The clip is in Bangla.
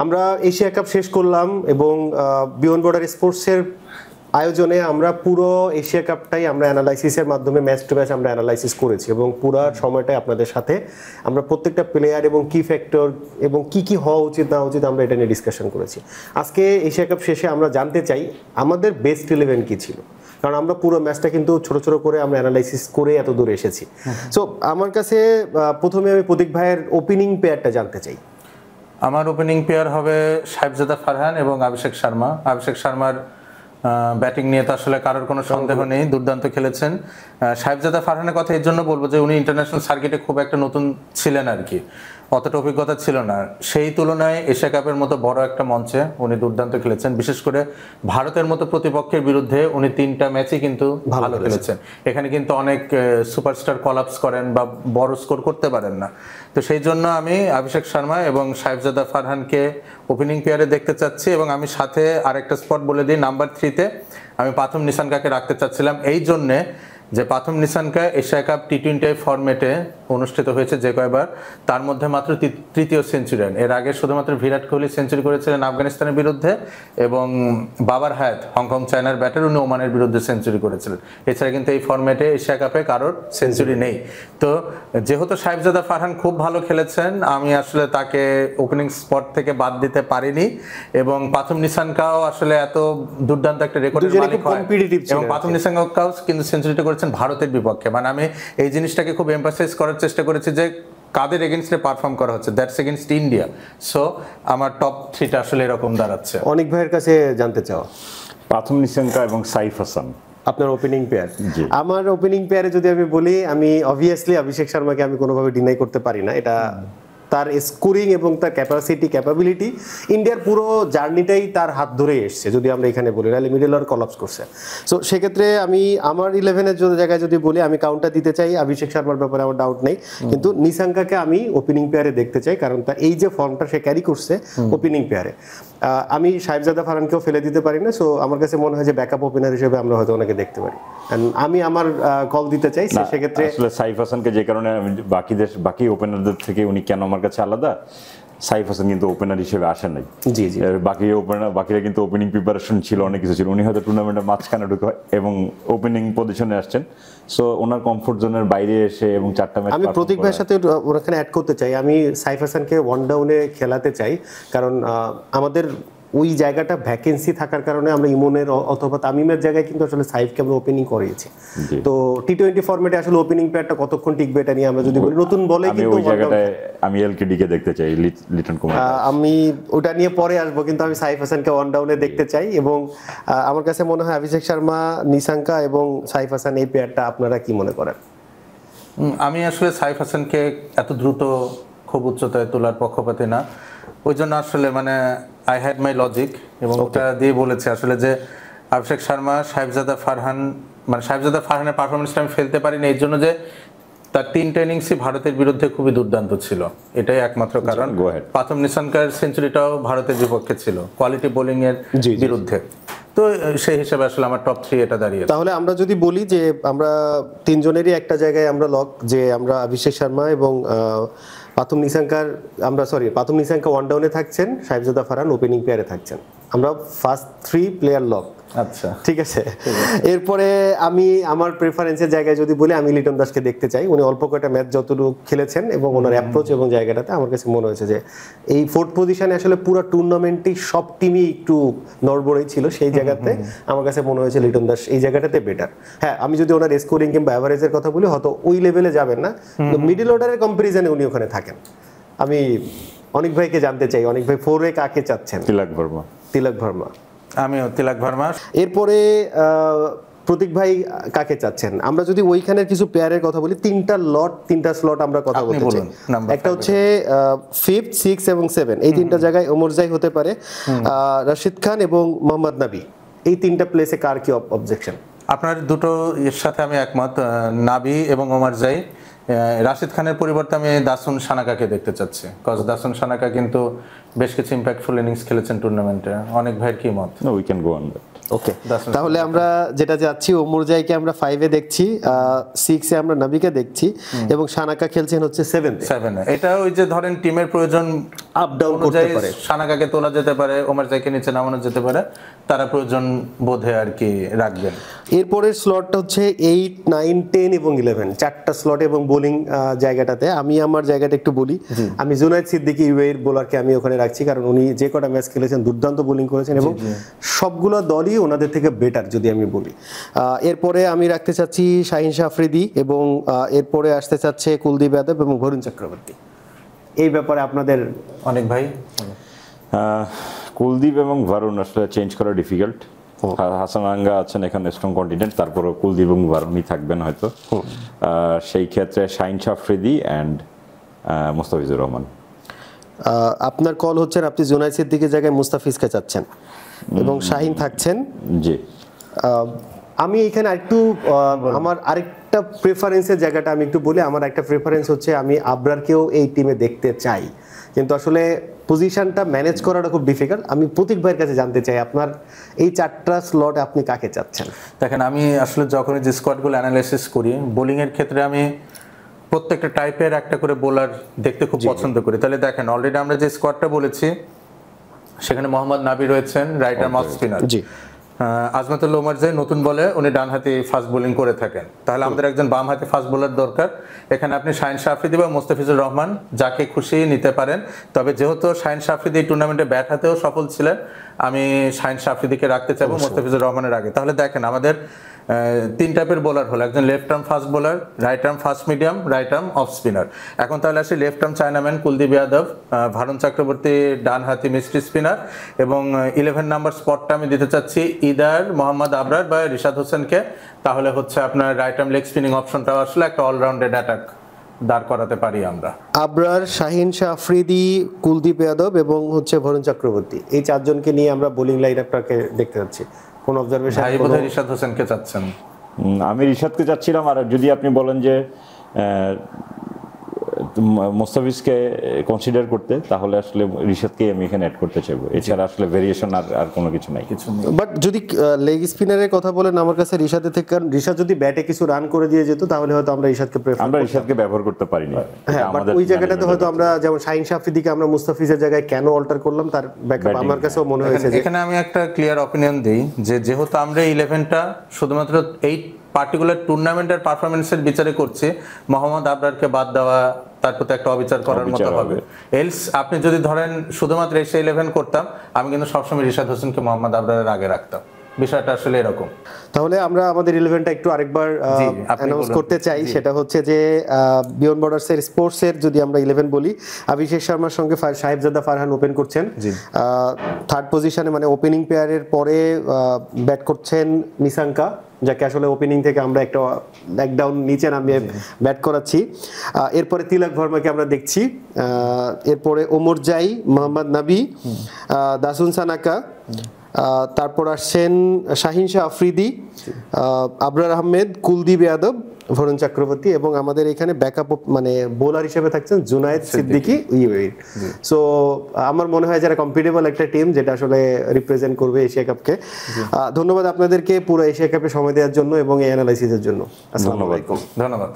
আমরা এশিয়া কাপ শেষ করলাম এবং বিয়ন্ড বর্ডার স্পোর্টসের আয়োজনে আমরা পুরো এশিয়া কাপটাই আমরা অ্যানালাইসিসের মাধ্যমে ম্যাচ টু ম্যাচ আমরা অ্যানালাইসিস করেছি এবং পুরো সময়টাই আপনাদের সাথে আমরা প্রত্যেকটা প্লেয়ার এবং কি ফ্যাক্টর এবং কি হওয়া উচিত না উচিত আমরা এটা নিয়ে ডিসকাশন করেছি। আজকে এশিয়া কাপ শেষে আমরা জানতে চাই আমাদের বেস্ট 11 কি ছিল, কারণ আমরা পুরো ম্যাচটা কিন্তু ছোট ছোট করে আমরা অ্যানালাইসিস করে এত দূর এসেছি। সো আমার কাছে প্রথমে আমি প্রতীক ভাইয়ের ওপেনিং পেয়ারটা জানতে চাই। আমার ওপেনিং পেয়ার হবে সাহেবজাদা ফারহান এবং অভিষেক শর্মা। অভিষেক শর্মার ব্যাটিং নিয়ে তো আসলে কারোর কোনো সন্দেহ নেই, দুর্দান্ত খেলেছেন। সাহেবজাদা ফারহানের কথা এর জন্য বলবো যে উনি ইন্টারন্যাশনাল সার্কিটে খুব একটা নতুন ছিলেন আর কি, অতটা অভিজ্ঞতা ছিল না। সেই তুলনায় এশিয়া কাপের মতো বড় একটা মঞ্চে উনি দুর্দান্ত খেলেছেন, বিশেষ করে ভারতের মতো প্রতিপক্ষের বিরুদ্ধে উনি 3টা ম্যাচই কিন্তু ভালো খেলেছেন। এখানে কিন্তু অনেক সুপারস্টার কলাপস করেন বা বড় স্কোর করতে পারেন না। তো সেই জন্য আমি অভিষেক শর্মা এবং সাহেবজাদা ফারহানকে ওপেনিং পেয়ারে দেখতে চাচ্ছি এবং আমি সাথে আরেকটা স্পট বলে দিই, নাম্বার 3-তে আমি পাথুম নিশানকাকে রাখতে চাচ্ছিলাম এই জন্যে যে Pathum Nissanka Asia cup T20 ফরম্যাটে অনুষ্ঠিত হয়েছে যে কয়বার, তার মধ্যে মাত্র তৃতীয় সেঞ্চুরিয়ান। এর আগে শুধুমাত্র বিরাট কোহলি সেঞ্চুরি করেছিলেন আফগানিস্তানের বিরুদ্ধে এবং বাবার হায়াত হংকং চায়নার ব্যাটার উনি ওমানের বিরুদ্ধে সেঞ্চুরি করেছিলেন। এছাড়া কিন্তু এই ফরম্যাটে এশিয়া কাপে কারোর সেঞ্চুরি নেই। তো যেহেতু সাহেবজাদা ফারহান খুব ভালো খেলেছেন, আমি আসলে তাকে ওপেনিং স্পট থেকে বাদ দিতে পারিনি এবং পাথুম নিশানকাও আসলে এত দুর্দান্ত একটা রেকর্ডের মালিক হয় এবং পাথুম নিশানকাও কিন্তু সেঞ্চুরিটা করেছেন ভারতের বিপক্ষে। মানে আমি এই জিনিসটাকে খুব এমফাসাইজ করার চেষ্টা করেছি যে কাদের এগেইনস্টে পারফর্ম করা হচ্ছে, দ্যাটস এগেইনস্ট ইন্ডিয়া। সো আমার টপ 3টা আসলে এরকম দাঁড়াচ্ছে। অনেক ভাইয়ের কাছে জানতে চাও পাথুম নিশাঙ্কা এবং সাইফ হাসান আপনার ওপেনিং পেয়ার। আমার ওপেনিং পেয়ারে যদি আমি বলি, আমি অবভিয়াসলি অভিষেক শর্মাকে আমি কোনোভাবে ডিনাই করতে পারি না। এটা তার স্কোরিং এবং তার ক্যাপাবিলিটি ইন্ডিয়ার পুরো জার্নিটাই তার হাত ধরে এসছে যদি আমরা এখানে বলি, নাহলে মিডল অর কলাপস করছে। সো সেক্ষেত্রে আমি আমার 11-এর জায়গায় যদি বলি, আমি কাউন্টার দিতে চাই অভিষেক শর্মার ব্যাপারে আমার ডাউট নেই, কিন্তু নিশাঙ্কাকে আমি ওপেনিং পেয়ারে দেখতে চাই, কারণ তার এই যে ফর্মটা সে ক্যারি করছে ওপেনিং পেয়ারে। আমি সাহেবজাদা ফারহানকেও ফেলে দিতে পারি না। সো আমার কাছে মনে হয় যে ব্যাকআপ ওপেনার হিসেবে আমরা হয়তো ওনাকে দেখতে পারি। আমি আমার কল দিতে চাই সেক্ষেত্রে আসলে সাইফ হাসানকে যে কারণে বাকি ওপেনারদের থেকে উনি কেন আমার কাছে আলাদা, সাইফ হাসান কিন্তু ওপেনার হিসেবে আসে নাই। জি জি, বাকিরা কিন্তু ওপেনিং প্রিপারেশন ছিল, অনেক কিছু ছিল। উনি হয়তো টুর্নামেন্টের মাঝখানে ঢুকে এবং ওপেনিং পজিশনে আসছেন। সো ওনার কমফোর্ট জোনের বাইরে এসে এবং 4টা ম্যাচ আমি প্রতীক ভাইয়ের সাথে ওখানে অ্যাড করতে চাই। আমি সাইফ হাসানকে ওয়ান ডাউনে খেলাতে চাই, কারণ আমাদের ওই জায়গাটা ভ্যাকেন্সি থাকার কারণে আমরা ইমনের অথবা তামিমের জায়গায় কিন্তু আসলে সাইফকে আমরা ওপেনিং করিয়েছি। তো টি20 ফরম্যাটে আসলে ওপেনিং পেয়ারটা কতক্ষণ টিকবে এটা নিয়ে আমরা যদি বলি, নতুন বলে কিন্তু ওই জায়গাটায় আমি এলকেডি কে দেখতে চাই, লিটন কুমার। আমি ওটা নিয়ে পরে আসবো, কিন্তু আমি সাইফ হাসানকে ওয়ান ডাউনে দেখতে চাই এবং আমার কাছে মনে হয় অভিষেক শর্মা, নিশাঙ্কা এবং সাইফ হাসান এই পেয়ারটা আপনারা কি মনে করেন? আমি আসলে সাইফ হাসানকে এত দ্রুত খুব উচ্চতায় তোলার পক্ষপাতী না, ওই জন্য আসলে মানে আই হ্যাড মাই লজিক এবং ওটা দিয়ে বলেছে আসলে যে অভিষেক শর্মা, সাহেবজাদা ফারহান, মানে সাহেবজাদা ফারহানের পারফরমেন্সটা আমি ফেলতে পারিনি এই জন্য যে তার 3টা ইনিংসই ভারতের বিরুদ্ধে খুবই দুর্দান্ত ছিল, এটাই একমাত্র কারণ। পাথুম নিশানকার সেঞ্চুরিটাও ভারতের বিপক্ষে ছিল, কোয়ালিটি বোলিং এর বিরুদ্ধে। তো সেই হিসাবে আসলে আমার টপ 3 এটা দাঁড়িয়ে। তাহলে আমরা যদি বলি যে আমরা 3 জনেরই একটা জায়গায় আমরা লক, যে আমরা অভিষেক শর্মা এবং পাথুম নিশাঙ্কা ওয়ান ডাউনে থাকছেন, সাহেবজাদা ফারহান ওপেনিং পেয়ারে থাকছেন। আমরা ফার্স্ট 3 প্লেয়ার লক। আচ্ছা ঠিক আছে। এরপরে আমি আমার প্রেফারেন্সের জায়গায় যদি বলি, আমি লিটন দাসকে দেখতে চাই। উনি অল্প কয়েকটা ম্যাচ যতটুকু খেলেছেন এবং ওনার অ্যাপ্রোচ এবং জায়গাটাতে আমার কাছে মনে হয়েছে যে এই 4th পজিশনে আসলে পুরো টুর্নামেন্টই সব টিমই একটু নড়বড়েই ছিল, সেই জায়গাতে আমার কাছে মনে হয়েছে লিটন দাস এই জায়গাটাতে বেটার। হ্যাঁ, আমি যদি ওনার স্কোরিং কিংবা অ্যাভারেজের কথা বলি হয়তো ওই লেভেলে যাবেন না, মিডল অর্ডারের কম্পারিজনে উনি ওখানে থাকেন। আমি অনেক ভাইকে জানতে চাই, অনেক ভাই 4-এ কাকে চাচ্ছেন? তিলক ভার্মা। আমিও তিলক ভার্মা। এরপরে প্রতীক ভাই কাকে চাচ্ছেন? আমরা যদি ওইখানের কিছু পেয়ারের কথা বলি, 3টা স্লট আমরা কথা বলতে চাই। একটা হচ্ছে 5th, 6 এবং 7, এই 3টা জায়গায় ওমরজাই হতে পারে, রাশিদ খান এবং মোহাম্মদ নাবি। এই 3টা প্লেসে কার কি অবজেকশন? আপনার দুটো এর সাথে আমি একমত, নাবি এবং ওমরজাই। রাশিদ খানের পরিবর্তে আমি দাসুন সানাকাকে দেখতে চাচ্ছি, কজ দাসুন সানাকা কিন্তু বেশ কিছু ইম্প্যাক্টফুল ইনিংস খেলেছেন টুর্নামেন্টে। অনেক ভাইয়ের কি মত? No, we can go on that. ওকে, তাহলে আমরা যেটা যাচ্ছি, ওমরজাইকে আমরা 5-এ দেখছি, 6-এ আমরা নবীকে দেখছি, এবং সানাকা খেলছেন হচ্ছে 7-এ। এটা ওই যে ধরেন টিমের প্রয়োজন আপ ডাউন করতে পারে, সানাকাকে তোলা যেতে পারে, ওমরজাইকে নিচে নামানো যেতে পারে, তারা প্রয়োজন বোধে আর কি রাখবেন। এরপরের স্লটটা হচ্ছে 8, 9, 10 এবং 11, চারটা স্লট এবং বোলিং জায়গাটাতে আমি আমার জায়গাটা একটু বলি। আমি জুনায়েদ সিদ্দিকী ইউএইর বোলারকে আমি ওখানে রাখছি, কারণ উনি যে কটা ম্যাচ খেলেছেন দুর্দান্ত বোলিং করেছেন এবং সবগুলো দলই ওনাদের থেকে বেটার যদি আমি বলি। এরপরে আমি রাখতে চাচ্ছি শাহিন শাহ আফ্রিদি, এবং এরপরে আসতে চাচ্ছে কুলদীপ যাদব এবং বরুণ চক্রবর্তী। এই ব্যাপারে আপনাদের অনেক ভাই। কুলদীপ এবং ভারুণ আসলে চেঞ্জ করা ডিফিকাল্ট। হাসান আঙ্গা আছেন এখানে স্ট্রং কন্টিনেন্ট, তারপরে কুলদীপ এবং ভারুণই থাকবেন হয়তো। সেই ক্ষেত্রে শাহিন শাহ আফ্রিদি অ্যান্ড মুস্তাফিজুর রহমান। আপনার কল হচ্ছে, আপনি জুনায়েদ সিদ্দিকীর জায়গায় মুস্তাফিজকে চাচ্ছেন এবং শাহিন থাকছেন। জি, আমি এখানে আরেকটু আমার আরেকটা প্রেফারেন্সের জায়গাটা আমি একটু বলি। আমার একটা প্রেফারেন্স হচ্ছে আমি আবরারকেও এই টিমে দেখতে চাই, কিন্তু আসলে পজিশনটা ম্যানেজ করাটা খুব ডিফিকাল্ট। আমি প্রতীক ভাইয়ের কাছে জানতে চাই, আপনার এই চারটা স্লটে আপনি কাকে চাচ্ছেন? দেখেন, আমি আসলে যখনই যে স্কোয়াডগুলো অ্যানালাইসিস করি, বোলিংয়ের ক্ষেত্রে আমি প্রত্যেকটা টাইপের একটা করে বোলার দেখতে খুব পছন্দ করি। তাহলে দেখেন, অলরেডি আমরা যে স্কোয়াডটা বলেছি সেখানে মোহাম্মদ নাবি রয়েছেন, রাইটার অফ স্পিনার। জি, আজমাতুল্লাহ ওমরজাই নতুন বলে উনি ডান হাতি ফাস্ট বোলিং করে থাকেন। তাহলে আমাদের একজন বাম হাতি ফাস্ট বোলার দরকার। এখানে আপনি শাহিন শাহ আফ্রিদি বা মুস্তাফিজুর রহমান যাকে খুশি নিতে পারেন। তবে যেহেতু শাহিন শাহ আফ্রিদি টুর্নামেন্টে ব্যাট হাতেও সফল ছিলেন, আমি শাহিন শাহ আফ্রিদিকে রাখতে চাইবো মুস্তাফিজুর রহমানের আগে। তাহলে দেখেন, আমাদের 3 টাইপের বোলার হলো, একজন left arm fast bowler, right arm fast medium, right arm off spinner. এখন তাহলে আসি left arm chinaman Kuldeep Yadav, Varun Chakravarthy ডান হাতি মিস্ট্রি স্পিনার, এবং 11 নাম্বার স্পটটা আমি দিতে চাচ্ছি ইদার মোহাম্মদ আবরার বা রিশাদ হোসেনকে। তাহলে হচ্ছে আপনার রাইট আর্ম লেগ স্পিনিং অপশনটাও আসলে একটা অলরাউন্ডেড অ্যাটাক দাঁড় করাতে পারি আমরা। আবরার, শাহিন শাহ আফ্রিদি, কুলদীপ যাদব এবং হচ্ছে বরুণ চক্রবর্তী, এই চারজনকে নিয়ে আমরা বোলিং লাইন আপটাকে দেখতে যাচ্ছি। কোন অবজারভেশন? ভাই বোধহয় রিশাদ হোসেনকে চাচ্ছেন। আমি রিশাদকে চাচ্ছিলাম, আর যদি আপনি বলেন যে মোস্তাফিজকে কনসিডার করতে, তাহলে আসলে রিশাদকে আমি এখানে অ্যাড করতে চাইবো। এছাড়া আসলে ভেরিয়েশন আর কোনো কিছু নাই। বাট যদি লেগ স্পিনারের কথা বলেন, আমার কাছে রিশাদের থেকে, কারণ রিশাদ যদি ব্যাটে কিছু রান করে দিয়ে যেত তাহলে হয়তো আমরা রিশাদকে প্রেফার আমরা রিশাদকে ব্যবহার করতে পারিনি। হ্যাঁ, বাট ওই জায়গাটাতে হয়তো আমরা যেমন শাহিন শাহ আফ্রিদিকে আমরা মুস্তাফিজের জায়গায় কেন অল্টার করলাম, তার ব্যাকআপ আমার কাছেও মনে হয়েছে যে এখানে আমি একটা ক্লিয়ার অপিনিয়ন দিই যে যেহেতু আমরা 11টা শুধুমাত্র এই পার্টিকুলার টুর্নামেন্টের পারফরমেন্সের বিচারে করছি, মোহাম্মদ আবরারকে বাদ দেওয়া তার প্রতি একটা অবিচার করার মতো হবে। এলস আপনি যদি ধরেন শুধুমাত্র এসে 11 করতাম, আমি কিন্তু সবসময় রিশাদ হোসেনকে মোহাম্মদ আবরারের আগে রাখতাম। বিষয়টা আসলে এরকম। তাহলে আমরা আমাদের 11টা একটু আরেকবার অ্যানাউন্স করতে চাই। সেটা হচ্ছে যে বিয়ন্ড বর্ডার্সের স্পোর্টসের যদি আমরা 11 বলি, অভিষেক শর্মার সঙ্গে সাহেবজাদা ফারহান ওপেন করছেন। থার্ড পজিশনে মানে ওপেনিং পেয়ারের পরে ব্যাট করছেন নিসাঙ্কা, যাকে আসলে ওপেনিং থেকে আমরা একটা ব্যাকডাউন নিচে নামিয়ে ব্যাট করাচ্ছি। এরপরে তিলক ভার্মাকে আমরা দেখছি। এরপরে ওমরজাই, মোহাম্মদ নাবি, দাসুন সানাকা, তারপর আসছেন শাহিন শাহ আফ্রিদি, আবরার আহমেদ, কুলদীপ যাদব, বরুণ চক্রবর্তী, এবং আমাদের এখানে ব্যাকআপ মানে বোলার হিসেবে থাকছেন জুনায়েদ সিদ্দিকী ইউএই। সো আমার মনে হয় যারা কম্পিটেবল একটা টিম, যেটা আসলে রিপ্রেজেন্ট করবে এশিয়া কাপকে। ধন্যবাদ আপনাদেরকে পুরো এশিয়া কাপে সময় দেওয়ার জন্য এবং এই অ্যানালাইসিসের জন্য। আসসালামু আলাইকুম। ধন্যবাদ।